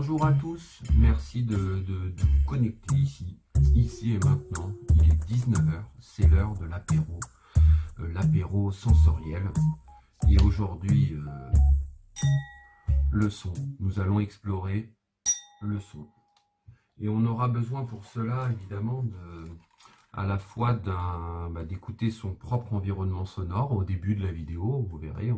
Bonjour à tous, merci de vous connecter ici et maintenant. Il est 19 heures, c'est l'heure de l'apéro sensoriel. Et aujourd'hui, le son. Nous allons explorer le son. Et on aura besoin pour cela, évidemment, à la fois d'écouter son propre environnement sonore au début de la vidéo. Vous verrez,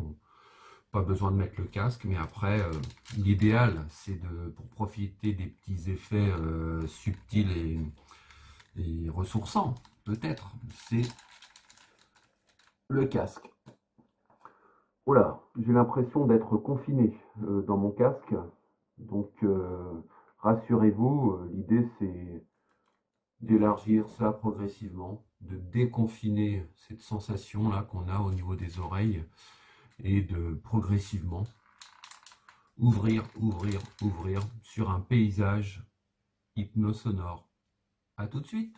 pas besoin de mettre le casque, mais après, l'idéal, c'est pour profiter des petits effets subtils et ressourçants, peut-être, c'est le casque. Oh là, j'ai l'impression d'être confiné dans mon casque, donc rassurez-vous, l'idée c'est d'élargir ça progressivement, de déconfiner cette sensation-là qu'on a au niveau des oreilles et de progressivement ouvrir sur un paysage hypnosonore. À tout de suite.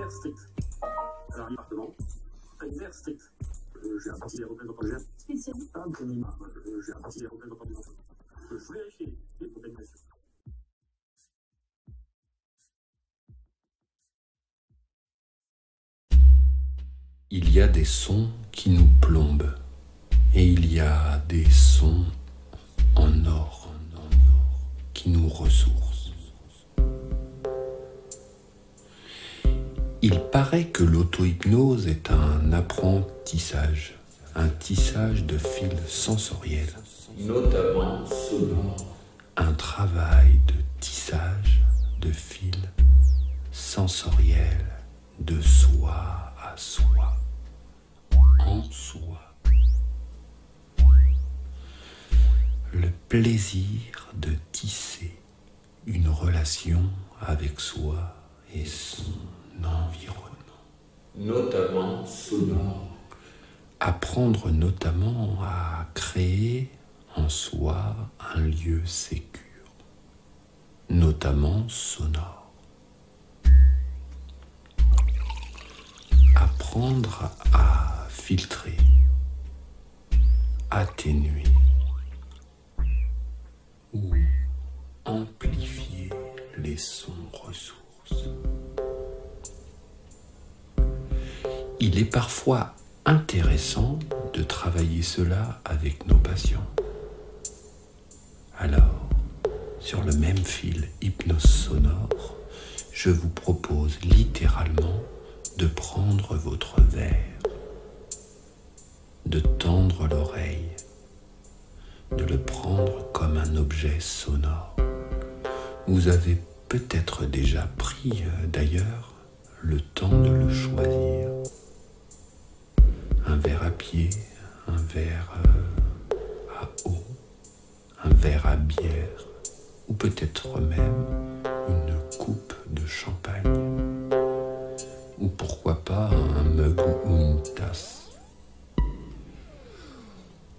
Vert strict. Alors, département. Vert strict. J'ai un parti des représentants de spécial. J'ai un parti des représentants des enfants. Je vérifie les contaminations. Il y a des sons qui nous plombent et il y a des sons en or qui nous ressourcent. Il paraît que l'auto-hypnose est un apprentissage, un tissage de fils sensoriels, notamment sonores, un travail de tissage de fils sensoriels de soi à soi, en soi. Le plaisir de tisser une relation avec soi et son environnement, notamment sonore. Apprendre notamment à créer en soi un lieu sécure, notamment sonore. Apprendre à filtrer, atténuer ou amplifier les sons ressources. Il est parfois intéressant de travailler cela avec nos patients. Alors, sur le même fil hypnose sonore, je vous propose littéralement de prendre votre verre, de tendre l'oreille, de le prendre comme un objet sonore. Vous avez peut-être déjà pris d'ailleurs le temps de le choisir. Un verre à pied, un verre à eau, un verre à bière, ou peut-être même une coupe de champagne, ou pourquoi pas un mug ou une tasse.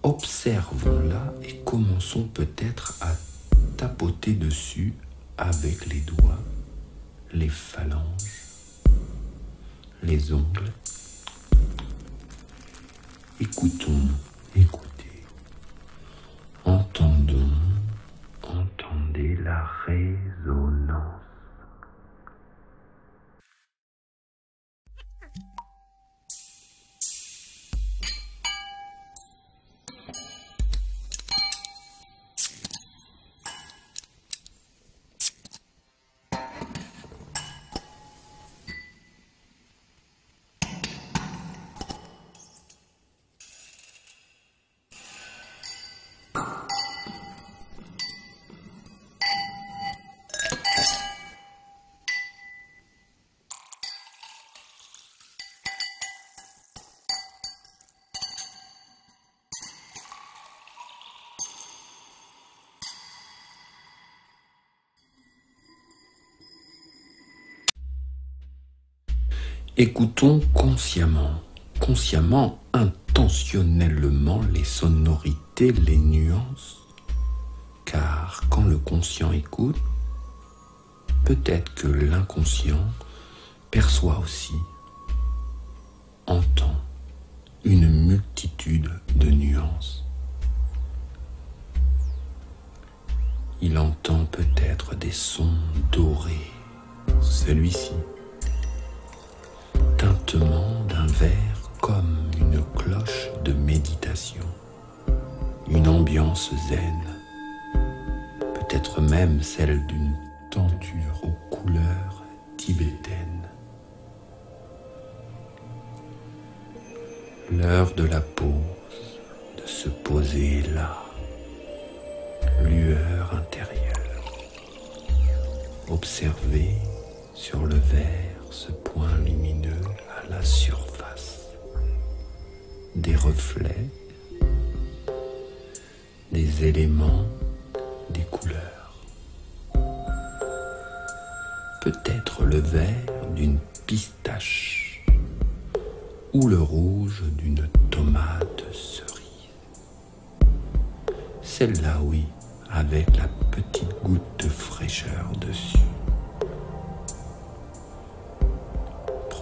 Observons-la et commençons peut-être à tapoter dessus avec les doigts, les phalanges, les ongles. Écoutons, écoutez, entendons, entendez la résonance. Écoutons consciemment, intentionnellement les sonorités, les nuances, car quand le conscient écoute, peut-être que l'inconscient perçoit aussi, entend une multitude de nuances. Il entend peut-être des sons dorés, celui-ci, tintement d'un verre comme une cloche de méditation, une ambiance zen, peut-être même celle d'une tenture aux couleurs tibétaines. L'heure de la pause, de se poser là, lueur intérieure. Observez sur le verre ce point lumineux à la surface, des reflets, des éléments, des couleurs. Peut-être le vert d'une pistache ou le rouge d'une tomate cerise. Celle-là, oui, avec la petite goutte de fraîcheur dessus.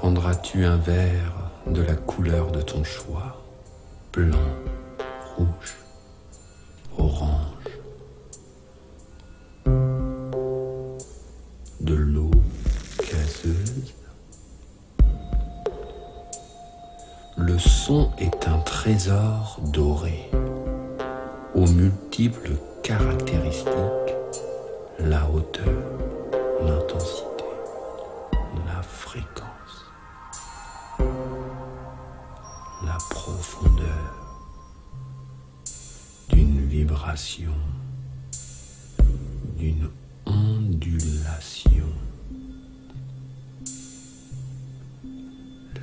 Prendras-tu un verre de la couleur de ton choix, blanc, rouge, orange, de l'eau gazeuse? Le son est un trésor doré, aux multiples caractéristiques, la hauteur, l'intensité, la fréquence, la profondeur d'une vibration, d'une ondulation.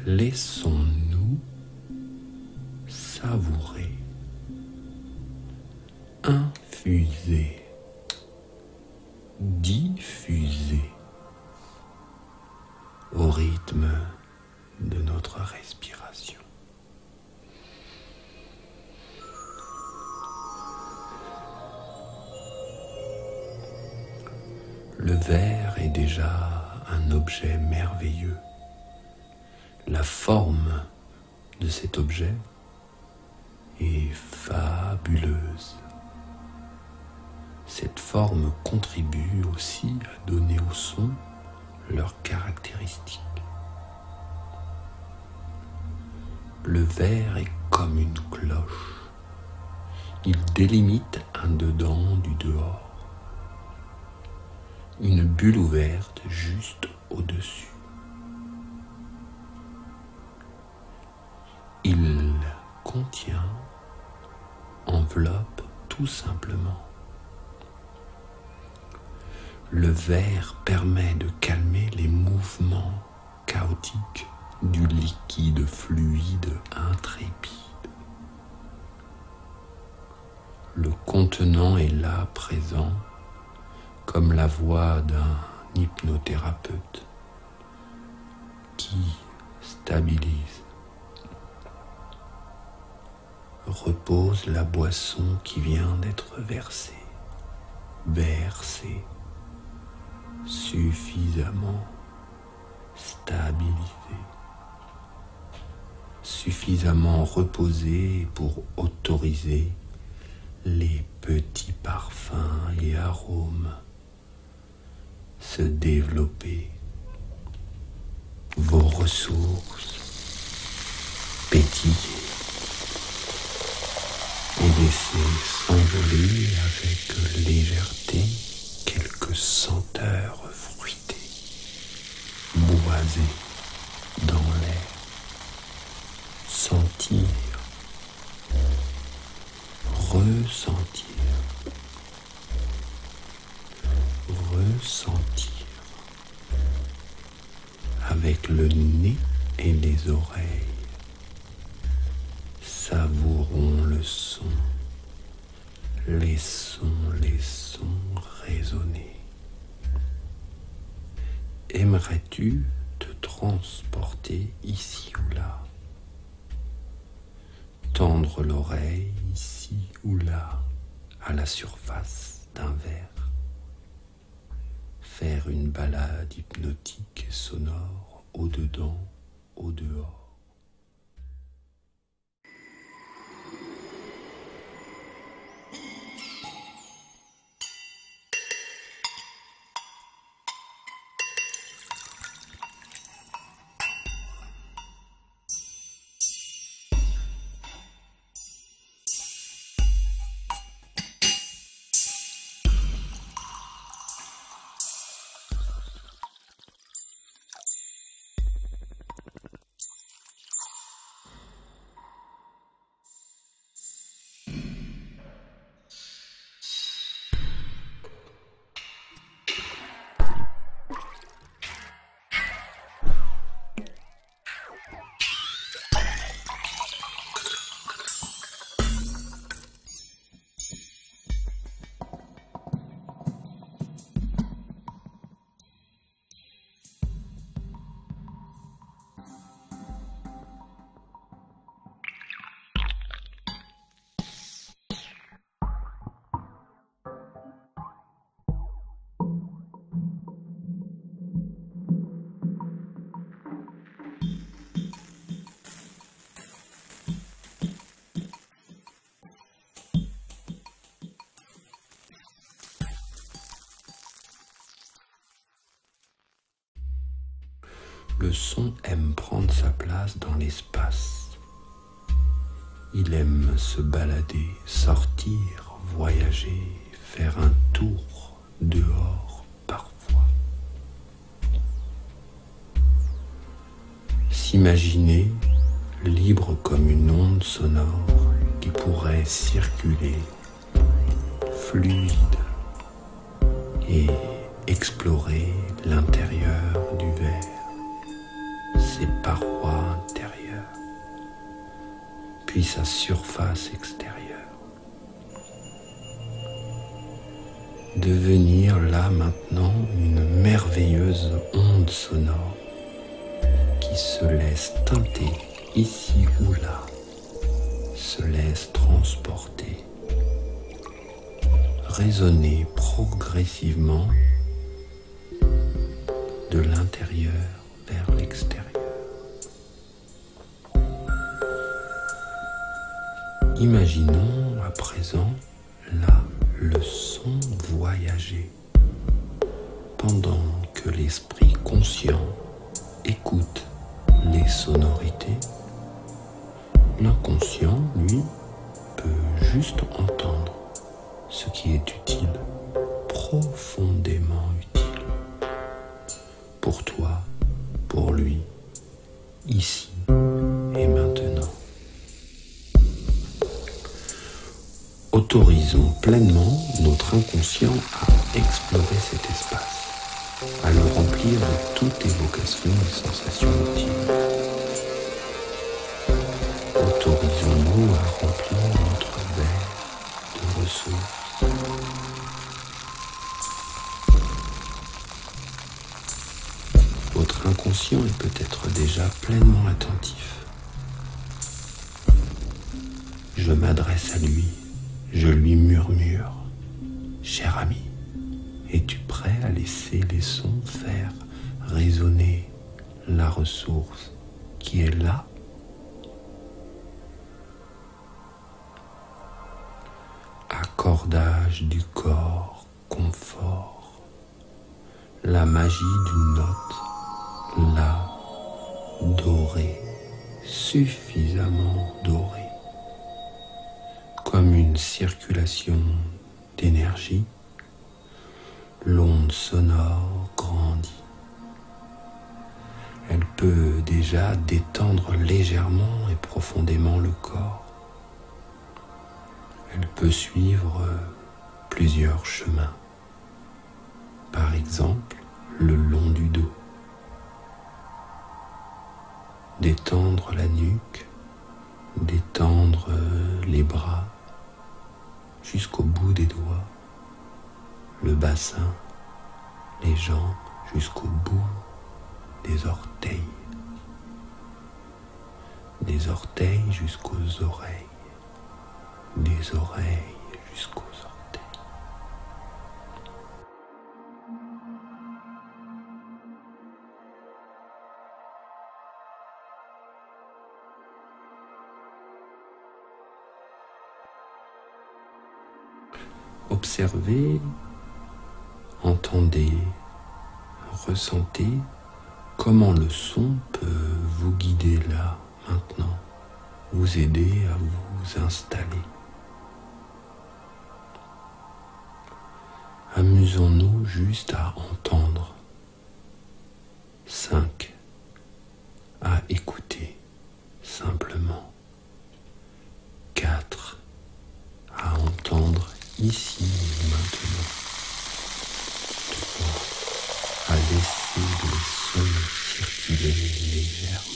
Laissons-nous savourer, infuser, diffuser au rythme de notre respiration. Le verre est déjà un objet merveilleux. La forme de cet objet est fabuleuse. Cette forme contribue aussi à donner au son leurs caractéristiques. Le verre est comme une cloche. Il délimite un dedans du dehors. Une bulle ouverte juste au-dessus. Il contient, enveloppe tout simplement. Le verre permet de calmer les mouvements chaotiques du liquide fluide intrépide. Le contenant est là présent comme la voix d'un hypnothérapeute qui stabilise. Repose la boisson qui vient d'être versée, suffisamment stabilisée, suffisamment reposée pour autoriser les petits parfums et arômes se développer, vos ressources pétiller et laisser s'envoler avec légèreté quelques senteurs fruitées, boisées dans l'air. Sentir, ressentir, ressentir avec le nez et les oreilles. Savourons le son, les sons résonner. Aimerais-tu te transporter ici ou là? Tendre l'oreille ici ou là, à la surface d'un verre. Faire une balade hypnotique et sonore au-dedans, au-dehors. Le son aime prendre sa place dans l'espace. Il aime se balader, sortir, voyager, faire un tour dehors parfois. S'imaginer libre comme une onde sonore qui pourrait circuler, fluide, et explorer l'intérieur du verre, ses parois intérieures, puis sa surface extérieure. Devenir là maintenant une merveilleuse onde sonore qui se laisse teinter ici ou là, se laisse transporter, résonner progressivement de l'intérieur vers l'extérieur. Imaginons à présent là le son voyager pendant que l'esprit conscient écoute les sonorités. L'inconscient, lui, peut juste entendre ce qui est utile, profondément utile. Pour toi, pour lui, ici et maintenant. Autorisons pleinement notre inconscient à explorer cet espace, à le remplir de toute évocation et sensation utile. Autorisons-nous à remplir notre verre de ressources. Votre inconscient est peut-être déjà pleinement attentif. Je m'adresse à lui, je lui murmure. Cher ami, es-tu prêt à laisser les sons faire résonner la ressource qui est là? Accordage du corps, confort, la magie d'une note, là, dorée, suffisamment dorée, comme une circulation d'énergie, l'onde sonore grandit. Elle peut déjà détendre légèrement et profondément le corps. Elle peut suivre plusieurs chemins. Par exemple, le long du dos. Détendre la nuque, détendre les bras jusqu'au bout des doigts, le bassin, les jambes jusqu'au bout des orteils jusqu'aux oreilles, des oreilles jusqu'aux orteils. Observez, entendez, ressentez comment le son peut vous guider là, maintenant, vous aider à vous installer. Amusons-nous juste à entendre. 5. À écouter simplement. 4. À entendre ici et maintenant. 3. À laisser les sons circuler légèrement.